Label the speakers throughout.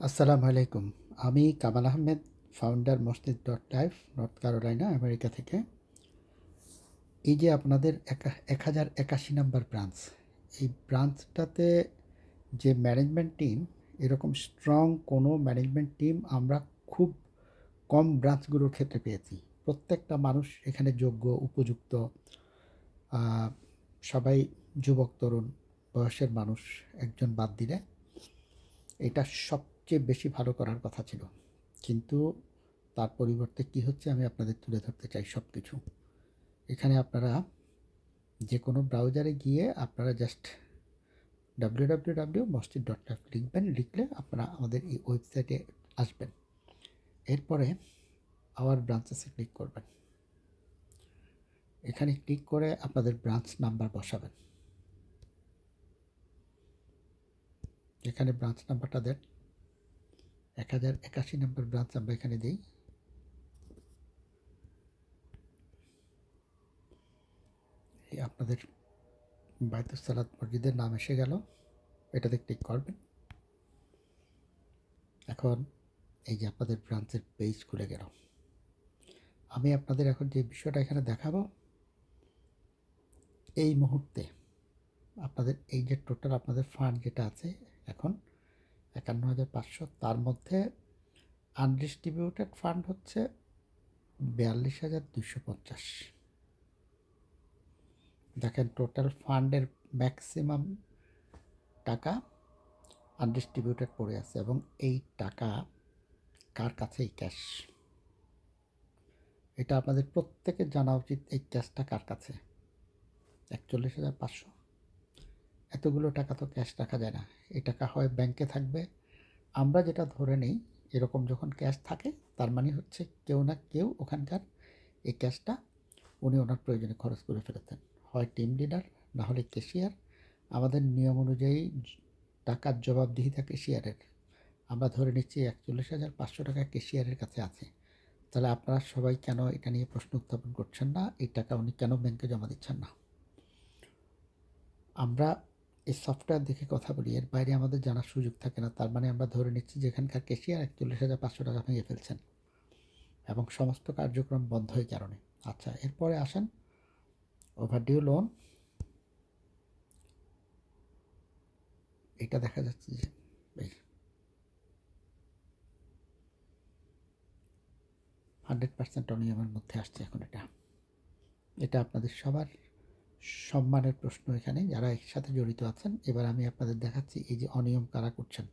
Speaker 1: আসসালামু আলাইকুম। আমি কামাল আহমেদ, ফাউন্ডার মসজিদ dot life, north Carolina, America থেকে। এই যে আপনাদের 1081 নাম্বার ব্রাঞ্চ, এই ব্রাঞ্চটাতে যে ম্যানেজমেন্ট টিম, এরকম স্ট্রং কোনো ম্যানেজমেন্ট টিম আমরা খুব কম ব্রাঞ্চগুলোর ক্ষেত্রে পেয়েছি। প্রত্যেকটা মানুষ এখানে যোগ্য, উপযুক্ত, সবাই যুবক, তরুণ বয়সের মানুষ, একজন বাদ দিলে। এটা সবচেয়ে বেশি ভালো করার কথা ছিল, কিন্তু তার পরিবর্তে কি হচ্ছে আমি আপনাদের তুলে ধরতে চাই সব কিছু। এখানে আপনারা যে কোনো ব্রাউজারে গিয়ে আপনারা জাস্ট www.mosjid.life লিখবেন। লিখলে আপনারা আমাদের এই ওয়েবসাইটে আসবেন। এরপরে আওয়ার ব্রাঞ্চেসে ক্লিক করবেন। এখানে ক্লিক করে আপনাদের ব্রাঞ্চ নাম্বার বসাবেন। এখানে ব্রাঞ্চ নাম্বারটা দেন। 1081 নম্বর ব্রাঞ্চ আমরা এখানে দিই। আপনাদের বাইতুস সালাত মসজিদের নাম এসে গেল, এটাতে ক্লিক করবেন। এখন এই যে আপনাদের ব্রাঞ্চের পেজ খুলে গেল। আমি আপনাদের এখন যে বিষয়টা এখানে দেখাবো, এই মুহূর্তে আপনাদের এই যে টোটাল আপনাদের ফান্ড যেটা আছে এখন 51,500, তার মধ্যে আনডিস্ট্রিবিউটেড ফান্ড হচ্ছে 42,250। দেখেন টোটাল ফান্ডের ম্যাক্সিমাম টাকা আনডিস্ট্রিবিউটেড পড়ে আছে, এবং এই টাকা কার কাছে? এই ক্যাশ। এটা আপনাদের প্রত্যেকের জানা উচিত, এই ক্যাশটা কার কাছে। 41,500। এতগুলো টাকা তো ক্যাশ রাখা যায় না। এই টাকা হয় ব্যাংকে থাকবে, আমরা যেটা ধরে নিই এরকম যখন ক্যাশ থাকে তার মানে হচ্ছে কেউ না কেউ ওখানকার এই ক্যাশটা উনি ওনার প্রয়োজনে খরচ করে ফেলেছেন, হয় টিম লিডার, না হলে ক্যাশিয়ার। আমাদের নিয়ম অনুযায়ী টাকার জবাবদিহিতা ক্যাশিয়ারের। আমরা ধরে নিচ্ছি 41,500 টাকা ক্যাশিয়ারের কাছে আছে। তাহলে আপনারা সবাই কেন এটা নিয়ে প্রশ্ন উত্থাপন করছেন না? এই টাকা উনি কেন ব্যাংকে জমা দিচ্ছেন না? আমরা এই সফটওয়্যার দেখে কথা বলি, এর বাইরে আমাদের জানার সুযোগ থাকে না। তার মানে আমরা ধরে নিচ্ছি যে এখানকার ক্যাশিয়ার 41,500 টাকা ভেঙে ফেলছেন, এবং সমস্ত কার্যক্রম বন্ধ এই কারণে। আচ্ছা, এরপরে আসেন ওভারডিউ লোন। এটা দেখা যাচ্ছে যে এই 100% অনিয়মের মধ্যে আসছে। এখন এটা আপনাদের সবার সম্মানের প্রশ্ন এখানে যারা এর সাথে জড়িত আছেন। এবার আমি আপনাদের দেখাচ্ছি এই যে অনিয়ম কারা করছেন,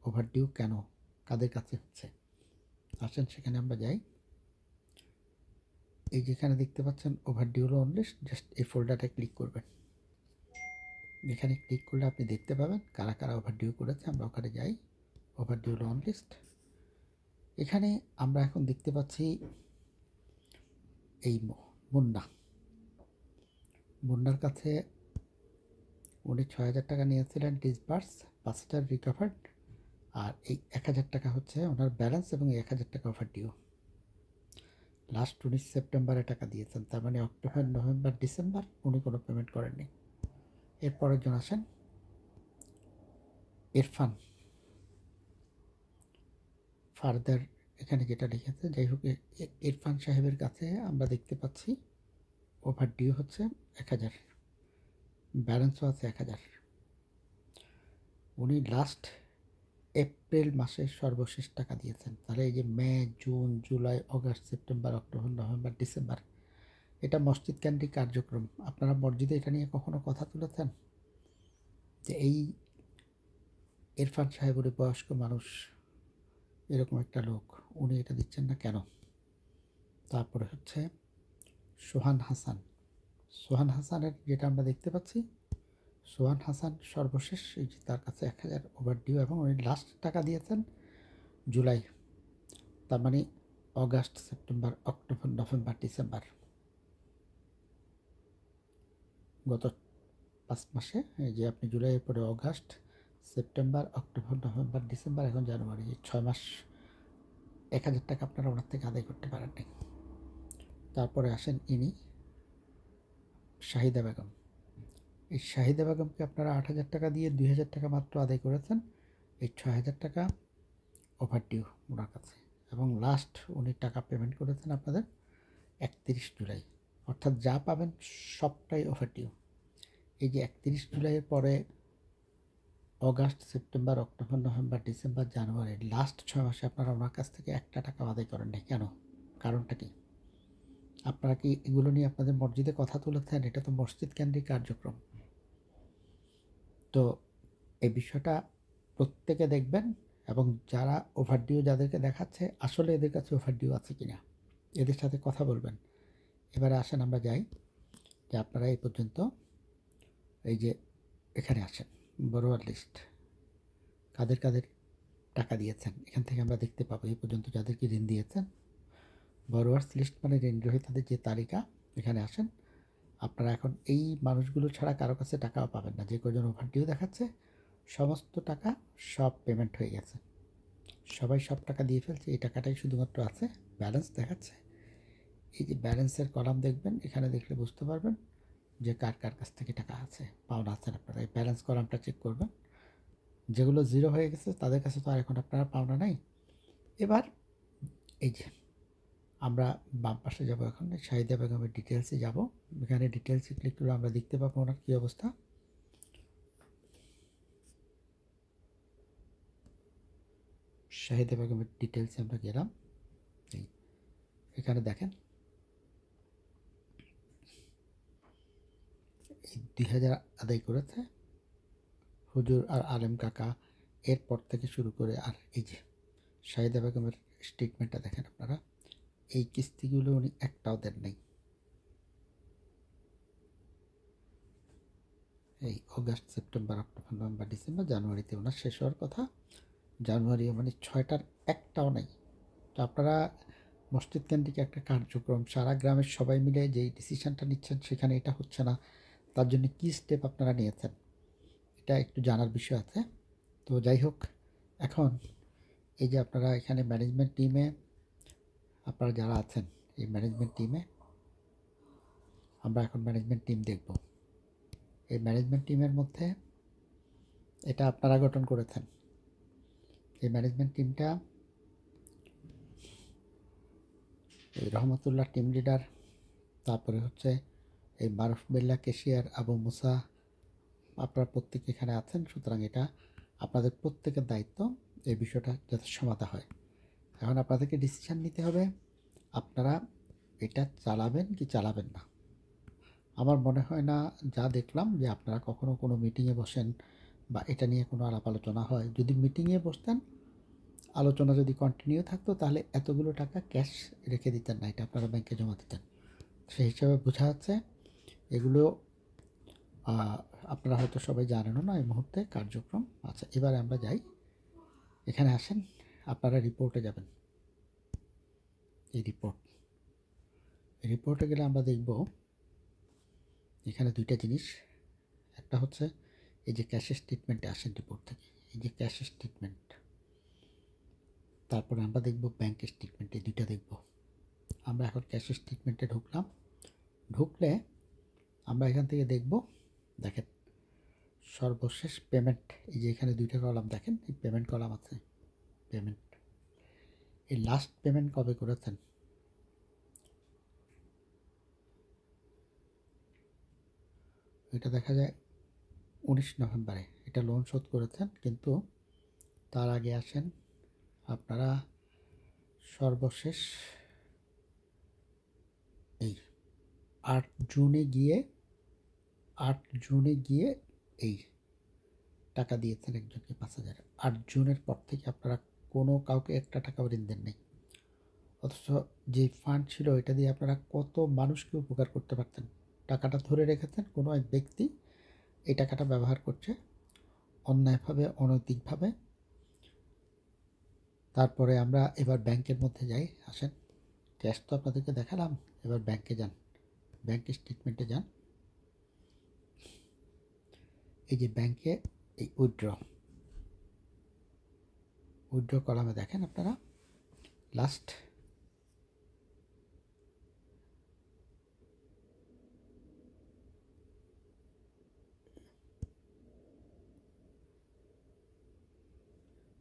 Speaker 1: ওভারডিউ কেন, কাদের কাছে হচ্ছে। আসেন সেখানে আমরা যাই। এই যেখানে দেখতে পাচ্ছেন ওভারডিউ লোন লিস্ট, জাস্ট এই ফোল্ডারটা ক্লিক করবেন। এখানে ক্লিক করলে আপনি দেখতে পাবেন কারা কারা ওভারডিউ করেছে। আমরা ওখানে যাই, ওভারডিউ লোন লিস্ট। এখানে আমরা এখন দেখতে পাচ্ছি এই মুন্নার কাছে উনি 6,000 টাকা নিয়েছিলেন ডিসবার্স, 5,000 রিকভার্ড, আর এই 1,000 টাকা হচ্ছে ওনার ব্যালেন্স, এবং এই 1,000 টাকা ওভারডিউ। লাস্ট 19 সেপ্টেম্বরে টাকা দিয়েছেন, তার মানে অক্টোবর, নভেম্বর, ডিসেম্বর উনি কোনো পেমেন্ট করেননি। এরপরের জন আসেন ইরফান ফার্দার। এখানে যেটা লিখেছে, যাই হোক, ইরফান সাহেবের কাছে আমরা দেখতে পাচ্ছি ওভারডিউ হচ্ছে 1,000, ব্যালেন্সও আছে 1,000। উনি লাস্ট এপ্রিল মাসের সর্বশেষ টাকা দিয়েছেন। তাহলে এই যে May, June, July, August, September, October, November, December, এটা মসজিদ কেন্দ্রিক কার্যক্রম। আপনারা মসজিদে এটা নিয়ে কখনো কথা তুলেছেন যে এই ইরফান সাহেব উনি বয়স্ক মানুষ, এরকম একটা লোক, উনি এটা দিচ্ছেন না কেন? তারপরে হচ্ছে সোহান হাসান। সোহান হাসানের যেটা আমরা দেখতে পাচ্ছি, সোহান হাসান সর্বশেষ এই যে তার কাছে 1,000 ওভারডিউ, এবং উনি লাস্ট টাকা দিয়েছেন জুলাই। তার মানে August, September, October, November, December, গত 5 মাসে। এই যে আপনি জুলাইয়ের পরে August, September, October, November, December, এখন জানুয়ারি, এই 6 মাস 1,000 টাকা আপনারা ওনার থেকে আদায় করতে পারেননি। তারপরে আসেন ইনি শাহিদা বেগম। এই শাহিদা বেগমকে আপনারা 8,000 টাকা দিয়ে 2,000 টাকা মাত্র আদায় করেছেন। এই 6,000 টাকা ওভারডিউ ওনার কাছে, এবং লাস্ট উনি টাকা পেমেন্ট করেছেন আপনাদের 31 জুলাই, অর্থাৎ যা পাবেন সবটাই ওভারডিউ। এই যে 31 জুলাইয়ের পরে August, September, October, November, December, January, last 6 মাসে আপনারা ওনার কাছ থেকে একটা টাকা আদায় করেন নাই কেন? কারণটা কি? আপনারা কি এগুলো নিয়ে আপনাদের মসজিদে কথা তুলেছেন? এটা তো মসজিদ কেন্দ্রিক কার্যক্রম। তো এই বিষয়টা প্রত্যেকে দেখবেন, এবং যারা ওভারডিউ যাদেরকে দেখাচ্ছে আসলে এদের কাছে ওভারডিউ আছে কিনা এদের সাথে কথা বলবেন। এবারে আসেন আমরা যাই, যে আপনারা এই পর্যন্ত এই যে এখানে আসেন বড়োয়ার লিস্ট, কাদের কাদের টাকা দিয়েছেন এখান থেকে আমরা দেখতে পাবো এই পর্যন্ত যাদেরকে ঋণ দিয়েছেন। বড়োয়ার্স লিস্ট মানে ঋণ গ্রহীতাদের যে তালিকা, এখানে আসেন। আপনারা এখন এই মানুষগুলো ছাড়া কারো কাছে টাকাও পাবেন না। যে কজন ওভারডিউ দেখাচ্ছে সমস্ত টাকা সব পেমেন্ট হয়ে গেছে, সবাই সব টাকা দিয়ে ফেলছে। এই টাকাটাই শুধুমাত্র আছে, ব্যালেন্স দেখাচ্ছে। এই যে ব্যালেন্সের কলাম দেখবেন, এখানে দেখলে বুঝতে পারবেন যে কার কার কাছ থেকে টাকা আছে, পাওনা আছেন। আপনারা এই ব্যালেন্স কলামটা চেক করবেন। যেগুলো জিরো হয়ে গেছে তাদের কাছে তো আর এখন আপনারা পাওনা নাই। এবার এই যে আমরা বাম পাশে যাবো, এখন শাহিদা বেগমের ডিটেলসে যাব। এখানে ডিটেলসে ক্লিক করে আমরা দেখতে পাবো ওনার কী অবস্থা। শাহিদা বেগমের ডিটেলসে আমরা গেলাম। এখানে দেখেন এই 2000 আদায় করেছে হুজুর আর আলেম কাকা, এরপর থেকে শুরু করে। আর এই যে শাহিদা বেগমের স্টেটমেন্টটা দেখেন আপনারা, এই কিস্তিগুলো উনি একটাও দেন নাই। এই August, September, October, November, December, জানুয়ারিতে ওনার শেষ হওয়ার কথা। জানুয়ারি মানে 6টার একটাও নাই। তো আপনারা মসজিদ কেন্দ্রিক একটা কার্যক্রম, সারা গ্রামের সবাই মিলে যেই ডিসিশনটা নিচ্ছেন সেখানে এটা হচ্ছে না, তার জন্য কী স্টেপ আপনারা নিয়েছেন এটা একটু জানার বিষয় আছে। তো যাই হোক, এখন এই যে আপনারা এখানে ম্যানেজমেন্ট টিমে আপনারা যারা আছেন, এই ম্যানেজমেন্ট টিমে আমরা এখন ম্যানেজমেন্ট টিম দেখব। এই ম্যানেজমেন্ট টিমের মধ্যে এটা আপনারা গঠন করেছেন। এই ম্যানেজমেন্ট টিমটা এই রহমতুল্লাহ টিম লিডার, তারপরে হচ্ছে এই মারুফ বিল্লাহ কেশিয়ার, আবু মুসা, আপনারা প্রত্যেকে এখানে আছেন। সুতরাং এটা আপনাদের প্রত্যেকের দায়িত্ব এই বিষয়টা যাতে সমাধা হয়। এখন আপনাদেরকে ডিসিশান নিতে হবে আপনারা এটা চালাবেন কি চালাবেন না। আমার মনে হয় না, যা দেখলাম, যে আপনারা কখনো কোনো মিটিংয়ে বসেন বা এটা নিয়ে কোনো আলাপ আলোচনা হয়। যদি মিটিংয়ে বসতেন, আলোচনা যদি কন্টিনিউ থাকতো, তাহলে এতগুলো টাকা ক্যাশ রেখে দিতেন না, এটা আপনারা ব্যাংকে জমা দিতেন। সেই হিসাবে বোঝা যাচ্ছে এগুলো আপনারা হয়তো সবাই জানেনও না এই মুহূর্তে কার্যক্রম। আচ্ছা, এবারে আমরা যাই, এখানে আসেন, আপনারা রিপোর্টে যাবেন। এই রিপোর্টে গেলে আমরা দেখব এখানে দুইটা জিনিস। একটা হচ্ছে এই যে ক্যাশ স্টেটমেন্টে আসেন রিপোর্ট থেকে, এই যে ক্যাশ স্টেটমেন্ট, তারপরে আমরা দেখব ব্যাংক স্টেটমেন্ট, এই দুইটা দেখব। আমরা এখন ক্যাশ স্টেটমেন্টে ঢুকলাম। ঢুকলে আমরা এখান থেকে দেখব, দেখেন সর্বশেষ পেমেন্ট, এই যে এখানে দুইটা কলাম দেখেন, এই পেমেন্ট কলাম আছে, পেমেন্ট, এই লাস্ট পেমেন্ট কবে করেছেন এটা দেখা যায় 19 নভেম্বরে এটা লোন শোধ করেছেন। কিন্তু তার আগে আসেন আপনারা, সর্বশেষ এই 8 জুনে গিয়ে এই টাকা দিয়েছেন একজনকে 5,000। 8 জুনের পর থেকে আপনারা কোনো কাউকে একটা টাকাও ঋণ দেন নাই। অথচ যে ফান্ড ছিল এটা দিয়ে আপনারা কত মানুষকে উপকার করতে পারতেন। টাকাটা ধরে রেখেছেন, কোনো এক ব্যক্তি এই টাকাটা ব্যবহার করছে অন্যায়ভাবে, অনৈতিকভাবে। তারপরে আমরা এবার ব্যাংকের মধ্যে যাই, আসেন। ক্যাশ তো আপনাদেরকে দেখালাম, এবার ব্যাংকে যান, ব্যাংক স্টেটমেন্টে যান। এই যে ব্যাংকে এই উইথড্র কলামে দেখেন আপনারা লাস্ট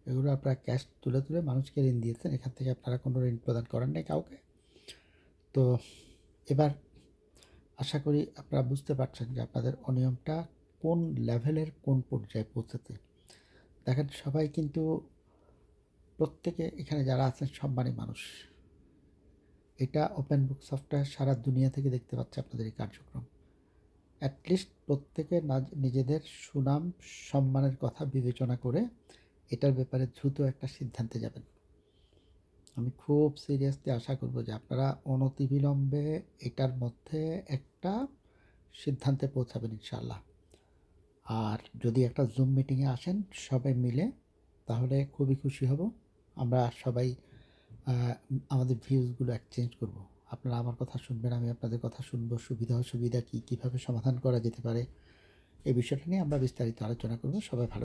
Speaker 1: এগুলো আপনারা ক্যাশ তুলে তুলে মানুষকে ঋণ দিয়েছেন, এখান থেকে আপনারা কোনো ঋণ প্রদান করেন নাই কাউকে। তো এবার আশা করি আপনারা বুঝতে পারছেন যে আপনাদের অনিয়মটা কোন লেভেলের কোন পর্যায়ে পৌঁছেছে। দেখেন সবাই কিন্তু প্রত্যেকে এখানে যারা আছেন সম্মানী মানুষ। এটা ওপেন বুক সফটওয়্যার সারা দুনিয়া থেকে দেখতে পাচ্ছে আপনাদের এই কার্যক্রম। অ্যাটলিস্ট প্রত্যেকে নিজেদের সুনাম সম্মানের কথা বিবেচনা করে এটার ব্যাপারে দ্রুত একটা সিদ্ধান্তে যাবেন। আমি খুব সিরিয়াসলি আশা করব যে আপনারা অনতিবিলম্বে এটার মধ্যে একটা সিদ্ধান্তে পৌঁছাবেন ইনশাআল্লাহ। আর যদি একটা জুম মিটিংয়ে আসেন সবাই মিলে, তাহলে খুবই খুশি হব। আমরা সবাই আমাদের ভিউজগুলো এক্সচেঞ্জ করব। আপনারা আমার কথা শুনবেন, আমি আপনাদের কথা শুনবো। সুবিধা অসুবিধা কী, কীভাবে সমাধান করা যেতে পারে, এই বিষয়টা নিয়ে আমরা বিস্তারিত আলোচনা করব। সবাই ভালো